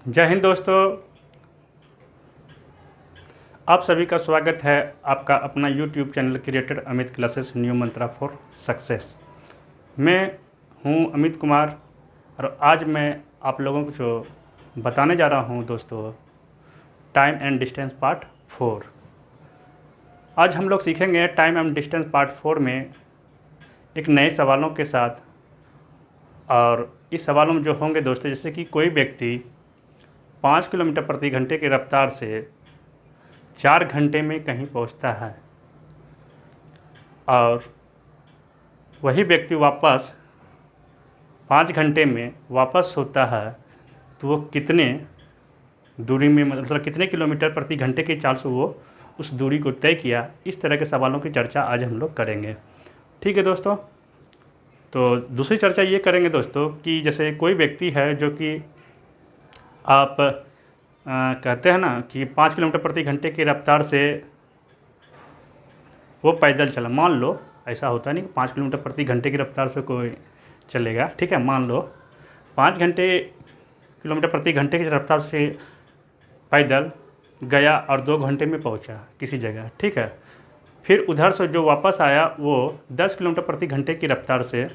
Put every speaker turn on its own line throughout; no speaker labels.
जय हिंद दोस्तों, आप सभी का स्वागत है आपका अपना YouTube channel creator Amit classes new Mantra for success. मैं हूं अमित कुमार और आज मैं आप लोगों को जो बताने जा रहा हूं दोस्तों, टाइम एंड डिस्टेंस पार्ट 4। आज हम लोग सीखेंगे टाइम एंड डिस्टेंस पार्ट 4 में एक नए सवालों के साथ। और इस सवालों में जो होंगे दोस्तों, जैसे कि कोई व्यक्ति 5 किलोमीटर प्रति घंटे की रफ्तार से 4 घंटे में कहीं पहुंचता है और वही व्यक्ति वापस 5 घंटे में वापस होता है, तो वो कितने दूरी में, मतलब कितने किलोमीटर प्रति घंटे की चाल से वो उस दूरी को तय किया। इस तरह के सवालों की चर्चा आज हम लोग करेंगे। ठीक है दोस्तों, तो दूसरी चर्चा ये करेंगे दोस्तों कि जैसे कोई व्यक्ति है जो कि आप कहते हैं ना कि 5 किलोमीटर प्रति घंटे की रफ्तार से वो पैदल चला। मान लो ऐसा होता नहीं, 5 किलोमीटर प्रति घंटे की रफ्तार से कोई चलेगा, ठीक है। मान लो 5 किलोमीटर प्रति घंटे की रफ्तार से पैदल गया और 2 घंटे में पहुंचा किसी जगह, ठीक है। फिर उधर से जो वापस आया वो 10 किलोमीटर प्रति घंटे की रफ्तार से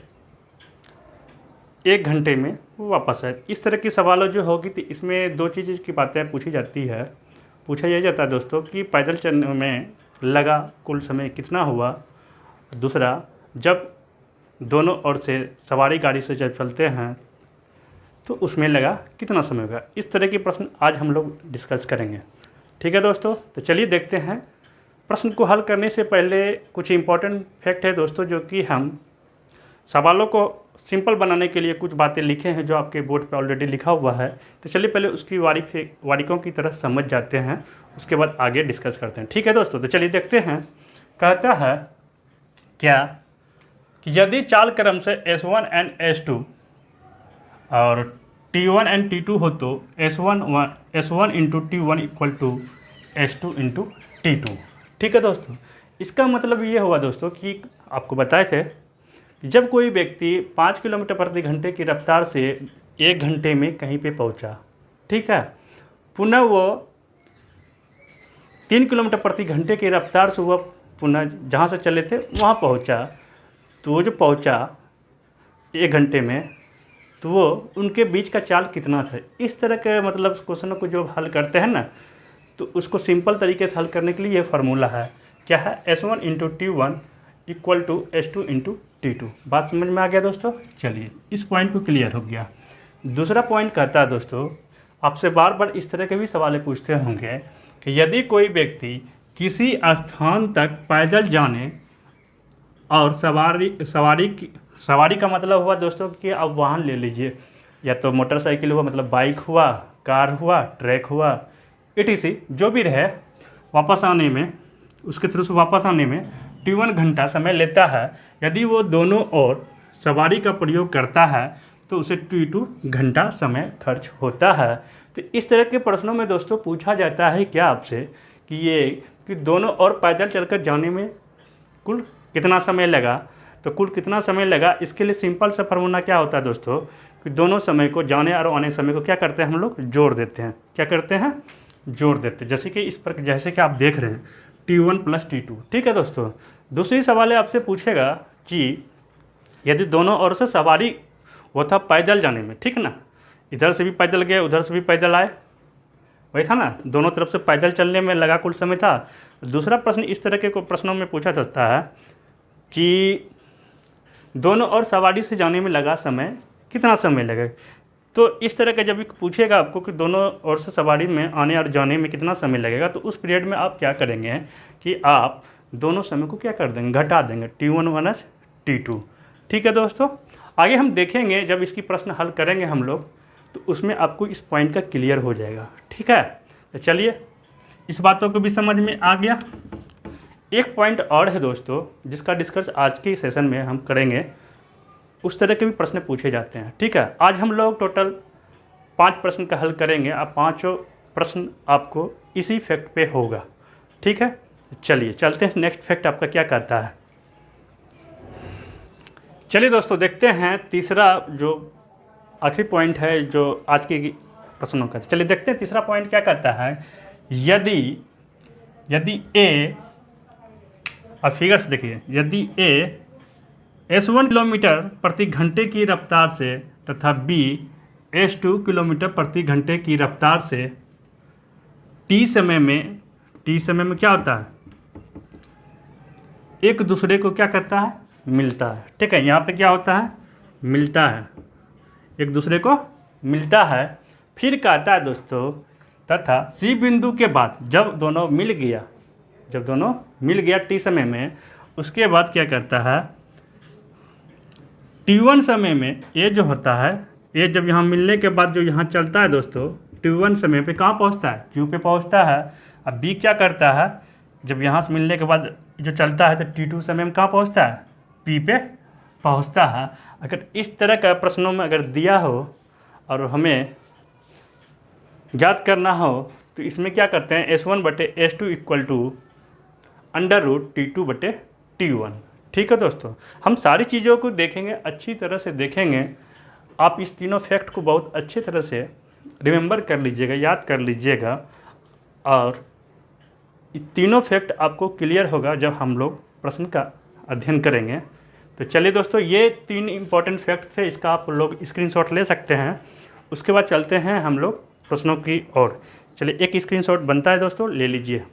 1 घंटे में वो वापस है। इस तरह की सवालों जो होगी तो इसमें 2 चीज़ की बातें पूछी जाती है। पूछा यह जाता है दोस्तों कि पैदल चलने में लगा कुल समय कितना हुआ। दूसरा, जब दोनों ओर से सवारी गाड़ी से जब चलते हैं तो उसमें लगा कितना समय होगा। इस तरह के प्रश्न आज हम लोग डिस्कस करेंगे। ठीक है दोस्तों, तो चलिए देखते हैं। प्रश्न को हल करने से पहले कुछ इम्पोर्टेंट फैक्ट है दोस्तों, जो कि हम सवालों को सिंपल बनाने के लिए कुछ बातें लिखे हैं जो आपके बोर्ड पे ऑलरेडी लिखा हुआ है। तो चलिए पहले उसकी बारीकों की तरह समझ जाते हैं, उसके बाद आगे डिस्कस करते हैं। ठीक है दोस्तों, तो चलिए देखते हैं। कहता है क्या कि यदि चाल क्रम से S1 एंड S2 और T1 एंड T2 हो तो S1 into T1 equal to S2 into T2। ठीक है दोस्तों, इसका मतलब ये हुआ दोस्तों कि आपको बताए थे कि जब कोई व्यक्ति 5 किलोमीटर प्रति घंटे की रफ्तार से 1 घंटे में कहीं पे पहुंचा, ठीक है, पुनः वो 3 किलोमीटर प्रति घंटे की रफ्तार से वह पुनः जहाँ से चले थे वहाँ पहुंचा, तो वो जो पहुंचा 1 घंटे में, तो वो उनके बीच का चाल कितना था। इस तरह के मतलब क्वेश्चनों को जो हल करते हैं ना, तो उसको सिंपल तरीके से हल करने के लिए ये फार्मूला है। क्या है? S1 into T1 equal to S2 into T2। बात समझ में आ गया दोस्तों? चलिए इस पॉइंट को क्लियर हो गया। दूसरा पॉइंट कहता है दोस्तों, आपसे बार बार इस तरह के भी सवाल पूछते होंगे कि यदि कोई व्यक्ति किसी स्थान तक पैदल जाने और सवारी का मतलब हुआ दोस्तों कि आप वाहन ले लीजिए, या तो मोटरसाइकिल हुआ, मतलब बाइक हुआ, कार हुआ, ट्रैक हुआ, etc जो भी रहे, वापस आने में, उसके थ्रू से वापस आने में T1 घंटा समय लेता है। यदि वो दोनों ओर सवारी का प्रयोग करता है तो उसे T2 घंटा समय खर्च होता है। तो इस तरह के प्रश्नों में दोस्तों पूछा जाता है क्या आपसे कि दोनों ओर पैदल चलकर जाने में कुल कितना समय लगा। तो कुल कितना समय लगा, इसके लिए सिंपल सा फार्मूला क्या होता है दोस्तों कि दोनों समय को, जाने और आने समय को क्या करते हैं हम लोग, जोड़ देते हैं। क्या करते हैं? जोड़ देते हैं। जैसे कि इस पर, जैसे कि आप देख रहे हैं T1 प्लस T2। ठीक है दोस्तों, दूसरी सवाल आपसे पूछेगा कि यदि दोनों ओर से सवारी वो था पैदल जाने में, ठीक ना, इधर से भी पैदल गए उधर से भी पैदल आए, वही था ना, दोनों तरफ से पैदल चलने में लगा कुल समय था। दूसरा प्रश्न इस तरह के प्रश्नों में पूछा जाता है कि दोनों ओर सवारी से जाने में लगा समय कितना समय लगेगा। तो इस तरह का जब पूछेगा आपको कि दोनों ओर से सवारी में आने और जाने में कितना समय लगेगा, तो उस पीरियड में आप क्या करेंगे कि आप दोनों समय को क्या कर देंगे, घटा देंगे, T1 माइनस T2। ठीक है दोस्तों, आगे हम देखेंगे जब इसकी प्रश्न हल करेंगे हम लोग, तो उसमें आपको इस पॉइंट का क्लियर हो जाएगा। ठीक है, तो चलिए इस बातों को भी समझ में आ गया। एक पॉइंट और है दोस्तों जिसका डिस्कस आज के सेशन में हम करेंगे। उस तरह के भी प्रश्न पूछे जाते हैं। ठीक है, आज हम लोग टोटल 5 प्रश्न का हल करेंगे। आप 5 प्रश्न आपको इसी फैक्ट पे होगा। ठीक है, चलिए चलते हैं। नेक्स्ट फैक्ट आपका क्या कहता है, चलिए दोस्तों देखते हैं। तीसरा जो आखिरी पॉइंट है जो आज की प्रश्नों का। चलिए देखते हैं तीसरा पॉइंट क्या कहता है। यदि ए, अब फिगर से देखिए, यदि ए S1 किलोमीटर प्रति घंटे की रफ्तार से तथा B S2 किलोमीटर प्रति घंटे की रफ्तार से t समय में क्या होता है, एक दूसरे को क्या करता है, मिलता है। ठीक है, यहाँ पे क्या होता है, मिलता है, एक दूसरे को मिलता है। फिर कहता है दोस्तों, तथा C बिंदु के बाद जब दोनों मिल गया t समय में, उसके बाद क्या करता है, T1 समय में ये जो होता है, ये जब यहाँ मिलने के बाद जो यहाँ चलता है दोस्तों, T1 समय पे कहाँ पहुँचता है, Q पे पहुँचता है। अब B क्या करता है, जब यहाँ से मिलने के बाद जो चलता है तो T2 समय में कहाँ पहुँचता है, P पे पहुँचता है। अगर इस तरह का प्रश्नों में अगर दिया हो और हमें याद करना हो तो इसमें क्या करते हैं, S1/S2 इक्वल टू √T2/T1। ठीक है दोस्तों, हम सारी चीज़ों को देखेंगे, अच्छी तरह से देखेंगे। आप इस तीनों फैक्ट को बहुत अच्छी तरह से रिमेंबर कर लीजिएगा, याद कर लीजिएगा, और ये तीनों फैक्ट आपको क्लियर होगा जब हम लोग प्रश्न का अध्ययन करेंगे। तो चलिए दोस्तों, ये 3 इम्पॉर्टेंट फैक्ट थे, इसका आप लोग स्क्रीनशॉट ले सकते हैं। उसके बाद चलते हैं हम लोग प्रश्नों की ओर। चलिए, एक स्क्रीनशॉट बनता है दोस्तों, ले लीजिए।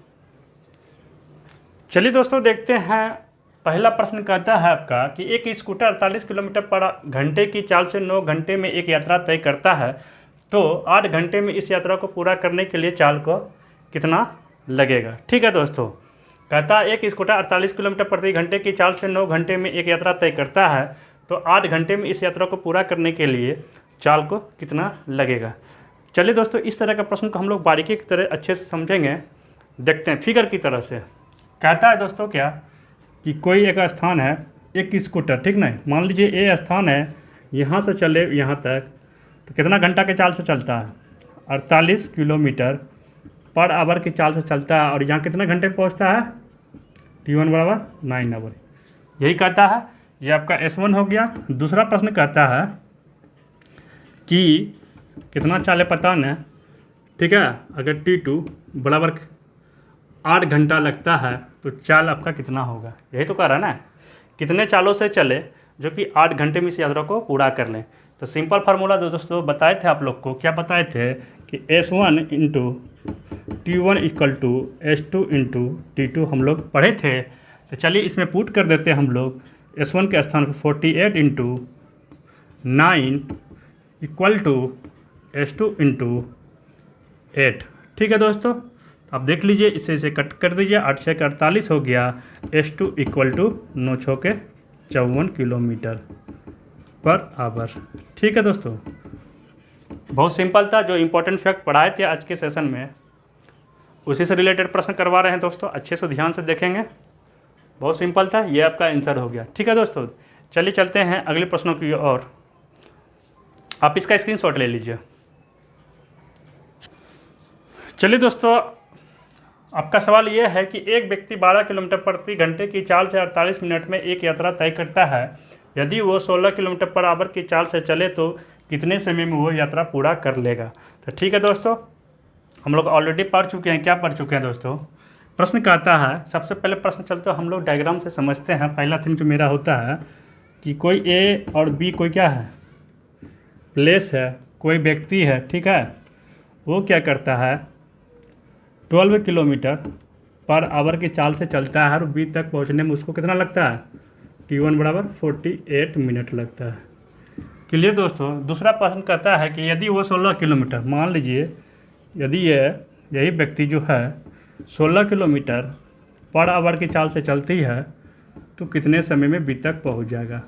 चलिए दोस्तों, देखते हैं। पहला प्रश्न कहता है आपका कि एक स्कूटर 48 किलोमीटर पर घंटे की चाल से 9 घंटे में एक यात्रा तय करता है, तो 8 घंटे में इस यात्रा को पूरा करने के लिए चाल को कितना लगेगा। ठीक है दोस्तों, कहता है एक स्कूटर 48 किलोमीटर प्रति घंटे की चाल से 9 घंटे में एक यात्रा तय करता है, तो 8 घंटे में इस यात्रा को पूरा करने के लिए चाल को कितना लगेगा। चलिए दोस्तों, इस तरह का प्रश्न को हम लोग बारीकी की तरह अच्छे से समझेंगे। देखते हैं फिगर की तरह से। कहता है दोस्तों क्या कि कोई एक स्थान है, एक स्कूटर, ठीक नहीं, मान लीजिए ए स्थान है, यहाँ से चले यहाँ तक तो कितना घंटा के चाल से चलता है, 48 किलोमीटर पर आवर की चाल से चलता है, और यहाँ कितने घंटे पहुँचता है, T1 = 9 आवर। यही कहता है, ये आपका S1 हो गया। दूसरा प्रश्न कहता है कि कितना चाल है पता नहीं, ठीक है, अगर T2 = 8 घंटा लगता है तो चाल आपका कितना होगा। यही तो कह रहा है ना, कितने चालों से चले जो कि 8 घंटे में इस यात्रा को पूरा कर लें। तो सिंपल फार्मूला दोस्तों बताए थे आप लोग को, क्या बताए थे कि S1 × T1 = S2 × T2 हम लोग पढ़े थे। तो चलिए इसमें पुट कर देते हैं हम लोग। S1 के स्थान पर 48 × 9 = S2 × 8। ठीक है दोस्तों, आप देख लीजिए, इसे कट कर दीजिए, 8 × 6 = 48 हो गया। S2 = 9 × 6 = 54 kilometre per hour. ठीक है दोस्तों, बहुत सिंपल था। जो इम्पोर्टेंट फैक्ट पढ़ाए थे आज के सेशन में, उसी से रिलेटेड प्रश्न करवा रहे हैं दोस्तों, अच्छे से ध्यान से देखेंगे। बहुत सिंपल था, ये आपका आंसर हो गया। ठीक है दोस्तों, चलिए चलते हैं अगले प्रश्नों की ओर। आप इसका स्क्रीनशॉट ले लीजिए। चलिए दोस्तों, आपका सवाल यह है कि एक व्यक्ति 12 किलोमीटर प्रति घंटे की चाल से 48 मिनट में एक यात्रा तय करता है। यदि वो 16 किलोमीटर पर आवर की चाल से चले तो कितने समय में वो यात्रा पूरा कर लेगा। तो ठीक है दोस्तों, हम लोग ऑलरेडी पढ़ चुके हैं। क्या पढ़ चुके हैं दोस्तों, प्रश्न कहता है, सबसे पहले प्रश्न चलते हम लोग डायग्राम से समझते हैं। पहला थिंग जो मेरा होता है कि कोई ए और बी कोई क्या है, प्लेस है, कोई व्यक्ति है, ठीक है, वो क्या करता है 12 किलोमीटर पर आवर की चाल से चलता है, और बी तक पहुंचने में उसको कितना लगता है, T1 = 48 मिनट लगता है। क्लियर दोस्तों। दूसरा प्रश्न कहता है कि यदि वो 16 किलोमीटर, मान लीजिए यदि यही व्यक्ति जो है 16 किलोमीटर पर आवर की चाल से चलती है तो कितने समय में बी तक पहुंच जाएगा।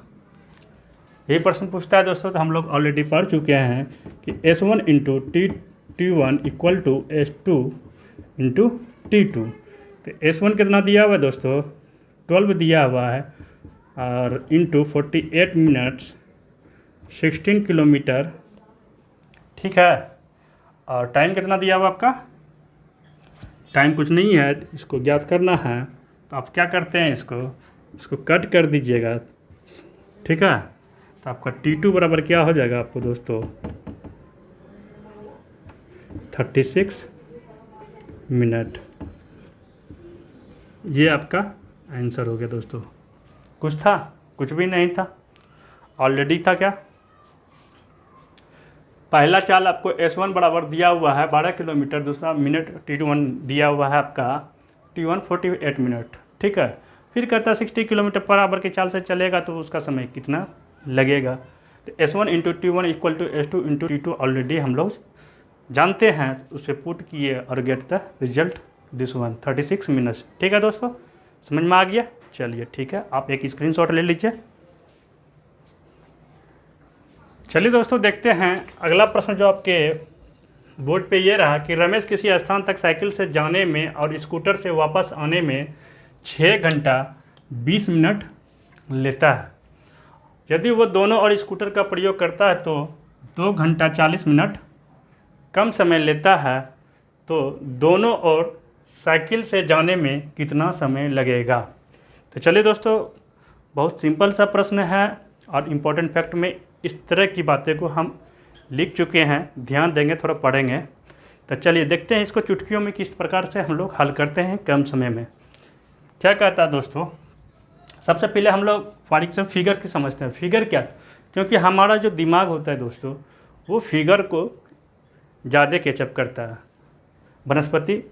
यही प्रश्न पूछता है दोस्तों। तो हम लोग ऑलरेडी पढ़ चुके हैं कि S1 × T1 = S2 × T2। तो S1 कितना दिया हुआ है दोस्तों, 12 दिया हुआ है, और इंटू 48 मिनट्स 16 किलोमीटर, ठीक है। और टाइम कितना दिया हुआ आपका, टाइम कुछ नहीं है, इसको ज्ञात करना है। तो आप क्या करते हैं, इसको कट कर दीजिएगा, ठीक है। तो आपका T2 बराबर क्या हो जाएगा आपको दोस्तों, 36 मिनट। ये आपका आंसर हो गया दोस्तों। कुछ था? कुछ भी नहीं था, ऑलरेडी था। क्या पहला चाल आपको S1 बराबर दिया हुआ है 12 किलोमीटर, दूसरा मिनट T1 दिया हुआ है आपका T1 48 मिनट, ठीक है। फिर कहता है 60 किलोमीटर पर आवर की चाल से चलेगा तो उसका समय कितना लगेगा। तो S1 into T1 equal to S2 into T2 already हम लोग जानते हैं, उसे पुट किए और get the result this one 36 minutes. ठीक है दोस्तों, समझ में आ गया? चलिए ठीक है, आप एक स्क्रीनशॉट ले लीजिए। चलिए दोस्तों देखते हैं अगला प्रश्न जो आपके बोर्ड पे ये रहा कि रमेश किसी स्थान तक साइकिल से जाने में और स्कूटर से वापस आने में 6 घंटा 20 मिनट लेता है। यदि वो दोनों और स्कूटर का प्रयोग करता है तो 2 घंटा 40 मिनट कम समय लेता है, तो दोनों और साइकिल से जाने में कितना समय लगेगा। तो चलिए दोस्तों, बहुत सिंपल सा प्रश्न है और इम्पोर्टेंट फैक्ट में इस तरह की बातें को हम लिख चुके हैं, ध्यान देंगे, थोड़ा पढ़ेंगे। तो चलिए देखते हैं इसको चुटकियों में किस प्रकार से हम लोग हल करते हैं कम समय में। क्या कहता है दोस्तों, सबसे पहले हम लोग फॉर एग्जाम्पल फिगर की समझते हैं। फिगर क्या? क्योंकि हमारा जो दिमाग होता है दोस्तों वो फिगर को ज़्यादा कैचअप करता है बनस्पति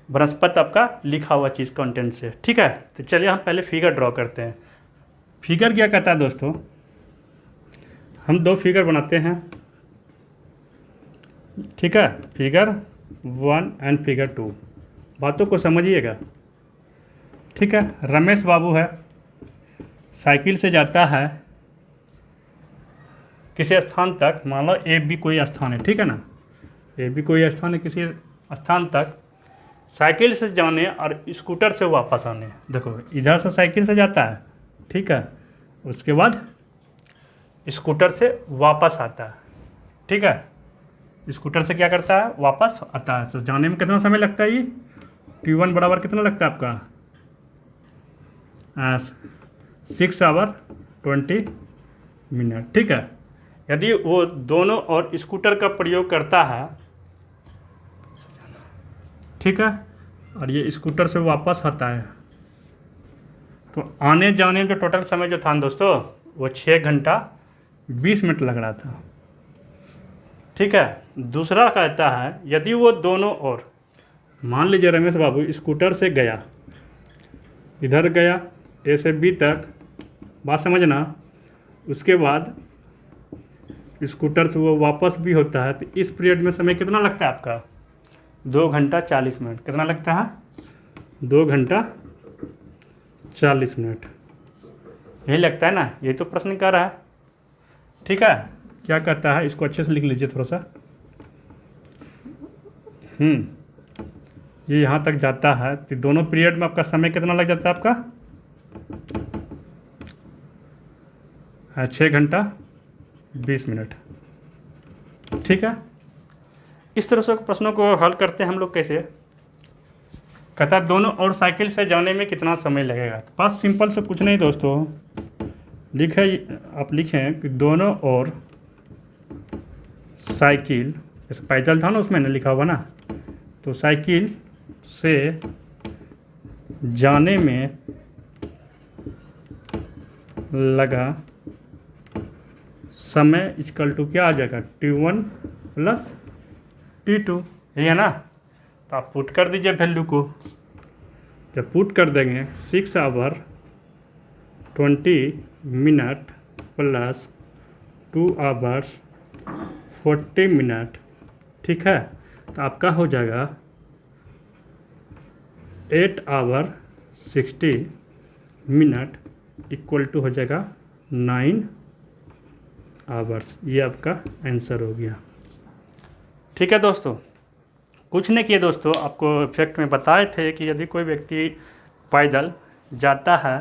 आपका लिखा हुआ चीज़ कंटेंट से, ठीक है। तो चलिए हम पहले फिगर ड्रॉ करते हैं। फिगर क्या कहता है दोस्तों, हम 2 फिगर बनाते हैं, ठीक है, फिगर 1 एंड फिगर 2। बातों को समझिएगा, ठीक है। रमेश बाबू है, साइकिल से जाता है किसी स्थान तक, मान लो ए बी कोई स्थान है, ठीक है ना, ए बी कोई स्थान है, किसी स्थान तक साइकिल से जाने और स्कूटर से वापस आने। देखो इधर से साइकिल से जाता है, ठीक है, उसके बाद स्कूटर से वापस आता है, ठीक है। स्कूटर से क्या करता है? वापस आता है। तो जाने में कितना समय लगता है? ये T1 बराबर कितना लगता है आपका 6 आवर 20 मिनट, ठीक है। यदि वो दोनों और स्कूटर का प्रयोग करता है, ठीक है, और ये स्कूटर से वापस आता है, तो आने जाने में जो टोटल समय जो था दोस्तों वो 6 घंटा 20 मिनट लग रहा था, ठीक है। दूसरा कहता है यदि वो दोनों और, मान लीजिए रमेश बाबू स्कूटर से गया, इधर गया ए से बी तक, बात समझना, उसके बाद स्कूटर से वो वापस भी होता है, तो इस पीरियड में समय कितना लगता है आपका? 2 घंटा 40 मिनट। कितना लगता है? 2 घंटा 40 मिनट। यही लगता है ना, यही तो प्रश्न कर रहा है, ठीक है। क्या कहता है, इसको अच्छे से लिख लीजिए थोड़ा सा। ये यहाँ तक जाता है तो दोनों पीरियड में आपका समय कितना लग जाता है आपका? 6 घंटा 20 मिनट, ठीक है। इस तरह से प्रश्नों को हल करते हैं हम लोग। कैसे कहता है दोनों और साइकिल से जाने में कितना समय लगेगा। तो बस सिंपल से कुछ नहीं दोस्तों, आप लिखें कि दोनों और साइकिल, जैसे पैदल था ना उसमें ना लिखा हुआ ना, तो साइकिल से जाने में लगा समय इक्वल टू क्या आ जाएगा? T1 प्लस T2, यही है ना। तो आप पुट कर दीजिए वैल्यू को। जब पुट कर देंगे 6 hour 20 minute plus 2 hours 40 minute, ठीक है, तो आपका हो जाएगा 8 आवर 60 मिनट इक्वल टू हो जाएगा 9 आवर्स। ये आपका आंसर हो गया, ठीक है दोस्तों। कुछ नहीं किए दोस्तों, आपको इफेक्ट में बताए थे कि यदि कोई व्यक्ति पैदल जाता है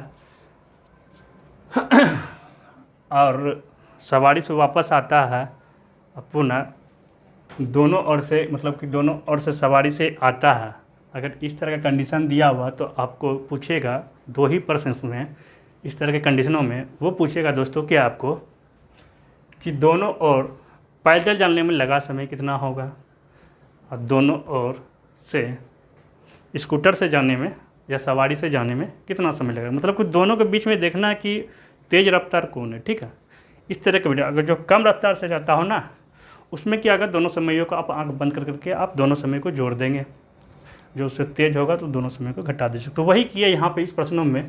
और सवारी से वापस आता है, पुनः दोनों ओर से, मतलब कि दोनों ओर से सवारी से आता है, अगर इस तरह का कंडीशन दिया हुआ तो आपको पूछेगा 2 ही प्रश्न में, इस तरह के कंडीशनों में वो पूछेगा दोस्तों कि आपको कि दोनों ओर पैदल जाने में लगा समय कितना होगा और दोनों ओर से स्कूटर से जाने में या सवारी से जाने में कितना समय लगेगा। मतलब कि दोनों के बीच में देखना है कि तेज़ रफ्तार कौन है, ठीक है। इस तरह का वीडियो अगर जो कम रफ्तार से जाता हो ना, उसमें क्या, अगर दोनों समयों को आप आंख बंद करके आप दोनों समय को जोड़ देंगे, जो उससे तेज़ होगा तो दोनों समय को घटा दीजिए। तो वही किया यहाँ पे इस प्रश्नों में।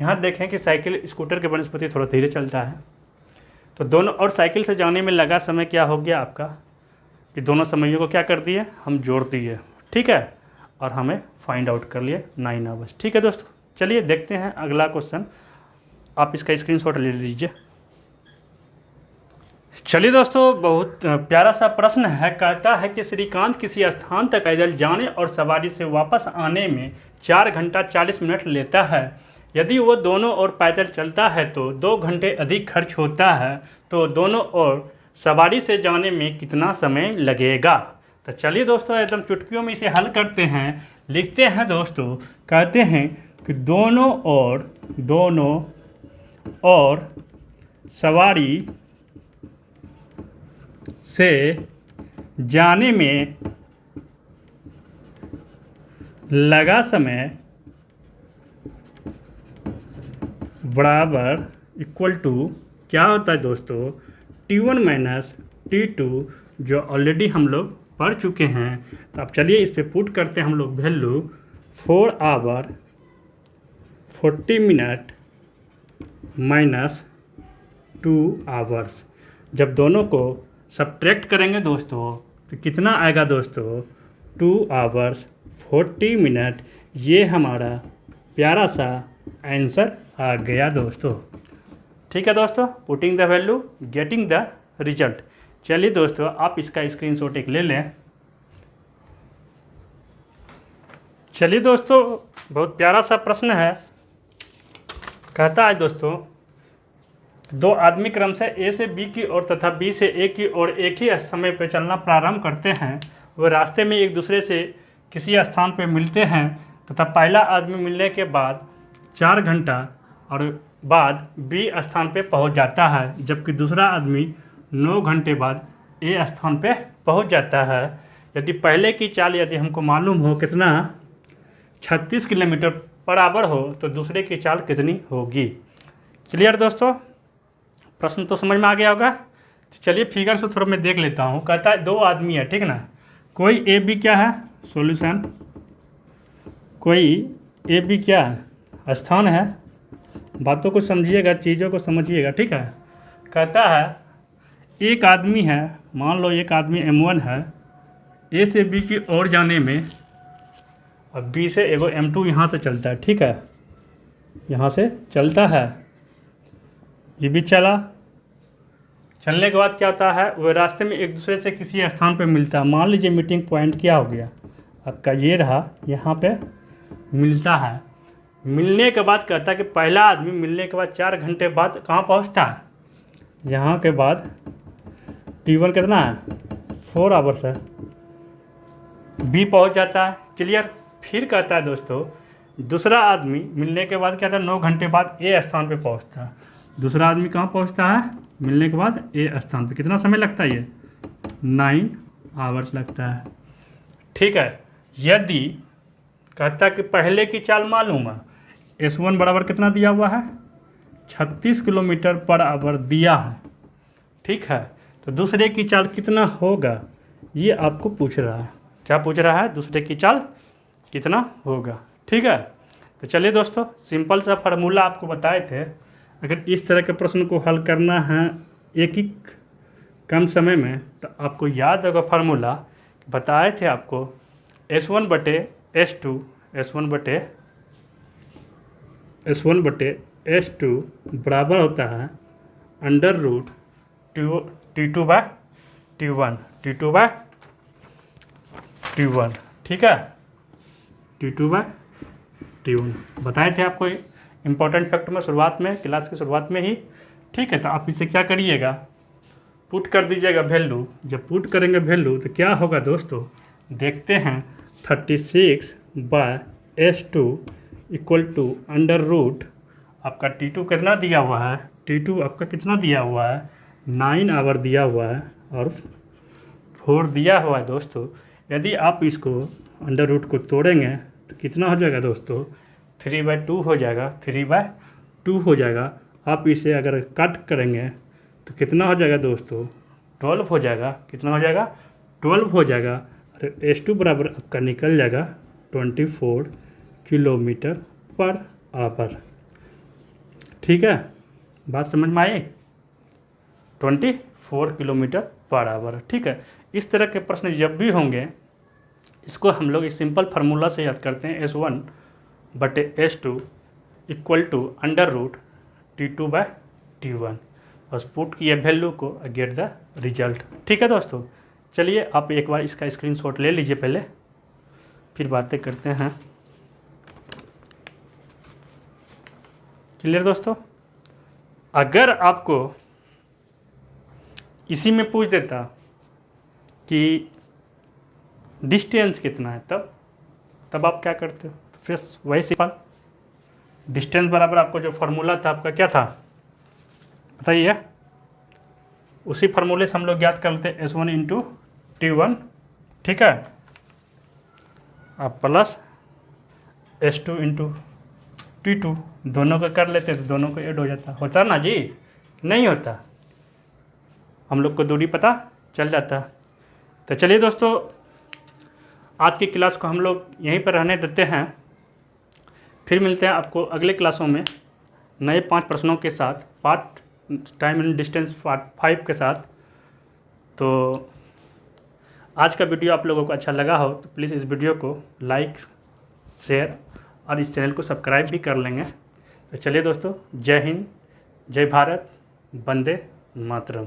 यहाँ देखें कि साइकिल स्कूटर के बनस्पति थोड़ा धीरे चलता है, तो दोनों और साइकिल से जाने में लगा समय क्या हो गया आपका, कि दोनों समयों को क्या कर दिए, हम जोड़ दिए, ठीक है, और हमें फाइंड आउट कर लिए 9 आवर्स। ठीक है दोस्तों, चलिए देखते हैं अगला क्वेश्चन। आप इसका स्क्रीनशॉट ले लीजिए। चलिए दोस्तों, बहुत प्यारा सा प्रश्न है। कहता है कि श्रीकांत किसी स्थान तक पैदल जाने और सवारी से वापस आने में 4 घंटा 40 मिनट लेता है। यदि वो दोनों ओर पैदल चलता है तो 2 घंटे अधिक खर्च होता है, तो दोनों ओर सवारी से जाने में कितना समय लगेगा। तो चलिए दोस्तों, एकदम चुटकियों में इसे हल करते हैं। लिखते हैं दोस्तों, कहते हैं कि दोनों ओर सवारी से जाने में लगा समय बराबर इक्वल टू क्या होता है दोस्तों, T1 माइनस T2, जो ऑलरेडी हम लोग पढ़ चुके हैं। तो अब चलिए इस पे पुट करते हैं हम लोग value 4 hour 40 minute minus 2 hours. जब दोनों को सब्ट्रैक्ट करेंगे दोस्तों तो कितना आएगा दोस्तों, 2 आवर्स 40 मिनट। ये हमारा प्यारा सा आंसर आ गया दोस्तों। ठीक है दोस्तों, putting the value getting the result. चलिए दोस्तों, आप इसका स्क्रीनशॉट एक ले लें। चलिए दोस्तों, बहुत प्यारा सा प्रश्न है। कहता है दोस्तों, 2 आदमी क्रम से ए से बी की ओर तथा बी से ए की ओर एक ही समय पर चलना प्रारंभ करते हैं। वे रास्ते में एक दूसरे से किसी स्थान पर मिलते हैं तथा पहला आदमी मिलने के बाद 4 घंटा और बाद बी स्थान पर पहुंच जाता है, जबकि दूसरा आदमी 9 घंटे बाद ए स्थान पे पहुंच जाता है। यदि पहले की चाल यदि हमको मालूम हो कितना 36 किलोमीटर बराबर हो, तो दूसरे की चाल कितनी होगी। क्लियर दोस्तों, प्रश्न तो समझ में आ गया होगा। तो चलिए फिगर से थोड़ा मैं देख लेता हूँ। कहता है 2 आदमी है, ठीक ना। कोई ए बी क्या है, सॉल्यूशन, कोई ए बी क्या है, स्थान है। बातों को समझिएगा, चीज़ों को समझिएगा, ठीक है। कहता है एक आदमी है, मान लो एक आदमी M1 है, ए से बी की ओर जाने में, और बी से एगो M2 यहाँ से चलता है, ठीक है, यहाँ से चलता है। ये भी चला, चलने के बाद क्या होता है, वह रास्ते में एक दूसरे से किसी स्थान पे मिलता है। मान लीजिए मीटिंग पॉइंट क्या हो गया आपका, ये रहा, यहाँ पे मिलता है। मिलने के बाद कहता है कि पहला आदमी मिलने के बाद 4 घंटे बाद कहाँ पहुँचता है, यहाँ के बाद T1 कितना है, 4 आवर्स है, बी पहुँच जाता है। क्लियर। फिर कहता है दोस्तों, दूसरा आदमी मिलने के बाद क्या था, 9 घंटे बाद ए स्थान पे पहुँचता है। दूसरा आदमी कहाँ पहुँचता है, मिलने के बाद ए स्थान पे। कितना समय लगता है, ये 9 आवर्स लगता है। ठीक है। यदि कहता है कि पहले की चाल मालूम है, S1 बराबर कितना दिया हुआ है, 36 किलोमीटर पर आवर दिया है, ठीक है। तो दूसरे की चाल कितना होगा, ये आपको पूछ रहा है। क्या पूछ रहा है, दूसरे की चाल कितना होगा, ठीक है। तो चलिए दोस्तों, सिंपल सा फार्मूला आपको बताए थे। अगर इस तरह के प्रश्न को हल करना है एक ही कम समय में, तो आपको याद होगा फार्मूला बताए थे आपको, S1 बटे S2 बराबर होता है under root T2 bye T1, ठीक है, T2 बाय T1 बताए थे आपको इम्पोर्टेंट फैक्ट में, शुरुआत में, क्लास की शुरुआत में ही, ठीक है। तो आप इसे क्या करिएगा, पुट कर दीजिएगा वैल्यू। जब पुट करेंगे वैल्यू तो क्या होगा दोस्तों, देखते हैं। 36 by S2 equal to under root, आपका T2 कितना दिया हुआ है, T2 आपका कितना दिया हुआ है, 9 आवर दिया हुआ है और 4 दिया हुआ है दोस्तों। यदि आप इसको अंडर रूट को तोड़ेंगे तो कितना हो जाएगा दोस्तों, 3/2 हो जाएगा, 3/2 हो जाएगा। आप इसे अगर कट करेंगे तो कितना हो जाएगा दोस्तों, 12 हो जाएगा। कितना हो जाएगा, 12 हो जाएगा। और S2 बराबर आपका निकल जाएगा 24 किलोमीटर पर आवर। ठीक है, बात समझ में आई, 24 किलोमीटर पर आवर। ठीक है, इस तरह के प्रश्न जब भी होंगे इसको हम लोग इस सिंपल फार्मूला से याद करते हैं, S1/S2 equal to under root T2/T1, बस पुट किए वैल्यू को, गेट द रिजल्ट। ठीक है दोस्तों, चलिए आप एक बार इसका स्क्रीनशॉट ले लीजिए पहले, फिर बातें करते हैं। क्लियर दोस्तों, अगर आपको इसी में पूछ देता कि डिस्टेंस कितना है, तब आप क्या करते हो, तो फिर वही सिंपल डिस्टेंस बराबर आपको जो फार्मूला था आपका क्या था बताइए, उसी फार्मूले से हम लोग ज्ञात कर लेते हैं S1 × T1। ठीक है, अब प्लस S2 × T2, दोनों को कर लेते तो दोनों को ऐड हो जाता। होता ना जी, नहीं होता, हम लोग को दूरी पता चल जाता। तो चलिए दोस्तों, आज की क्लास को हम लोग यहीं पर रहने देते हैं, फिर मिलते हैं आपको अगले क्लासों में नए 5 प्रश्नों के साथ, part time and distance part 5 के साथ। तो आज का वीडियो आप लोगों को अच्छा लगा हो तो प्लीज़ इस वीडियो को लाइक, शेयर और इस चैनल को सब्सक्राइब भी कर लेंगे। तो चलिए दोस्तों, जय हिंद, जय भारत, वंदे मातरम।